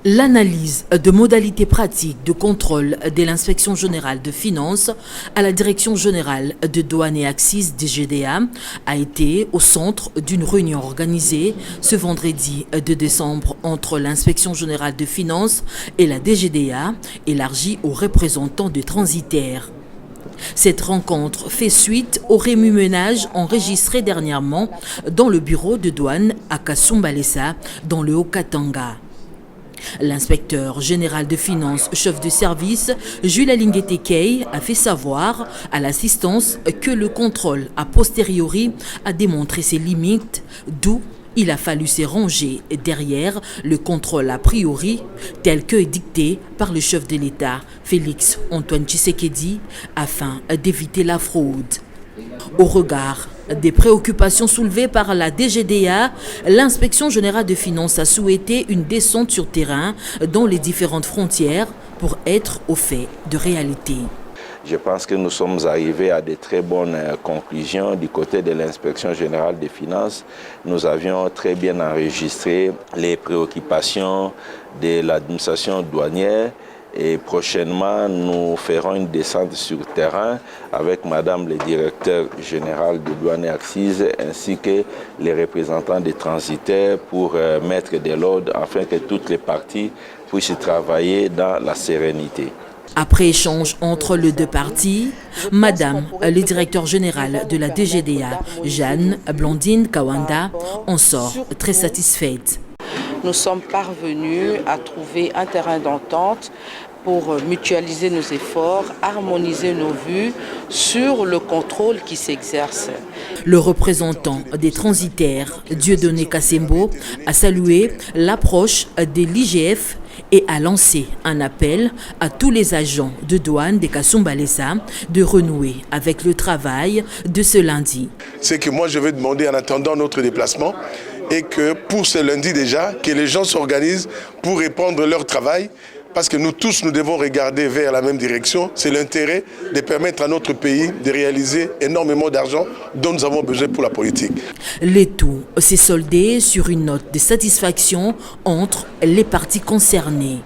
L'analyse de modalités pratiques de contrôle de l'Inspection générale de finances à la Direction générale de douane et axes DGDA a été au centre d'une réunion organisée ce vendredi 2 décembre entre l'Inspection générale de finances et la DGDA, élargie aux représentants de transitaires. Cette rencontre fait suite au remue-ménage enregistré dernièrement dans le bureau de douane à Kasumbalesa, dans le Haut-Katanga. L'inspecteur général de finances, chef de service, Jules Alinguetekei, a fait savoir à l'assistance que le contrôle a posteriori a démontré ses limites, d'où il a fallu se ranger derrière le contrôle a priori tel que dicté par le chef de l'État, Félix Antoine Tshisekedi, afin d'éviter la fraude. Au regard des préoccupations soulevées par la DGDA, l'Inspection générale de finances a souhaité une descente sur terrain dans les différentes frontières pour être au fait de réalité. Je pense que nous sommes arrivés à de très bonnes conclusions du côté de l'Inspection générale des finances. Nous avions très bien enregistré les préoccupations de l'administration douanière. Et prochainement, nous ferons une descente sur terrain avec Madame le directeur général de douane et axes ainsi que les représentants des transitaires pour mettre de l'ordre afin que toutes les parties puissent travailler dans la sérénité. Après échange entre les deux parties, Madame le directeur général de la DGDA, Jeanne Blandine Kawanda, en sort très satisfaite. Nous sommes parvenus à trouver un terrain d'entente pour mutualiser nos efforts, harmoniser nos vues sur le contrôle qui s'exerce. Le représentant des transitaires, Dieudonné Kassembo, a salué l'approche de l'IGF et a lancé un appel à tous les agents de douane de Kasumbalesa de renouer avec le travail de ce lundi. C'est que moi je vais demander en attendant notre déplacement et que pour ce lundi déjà, que les gens s'organisent pour répondre leur travail. Parce que nous tous, nous devons regarder vers la même direction. C'est l'intérêt de permettre à notre pays de réaliser énormément d'argent dont nous avons besoin pour la politique. Le tout s'est soldé sur une note de satisfaction entre les parties concernées.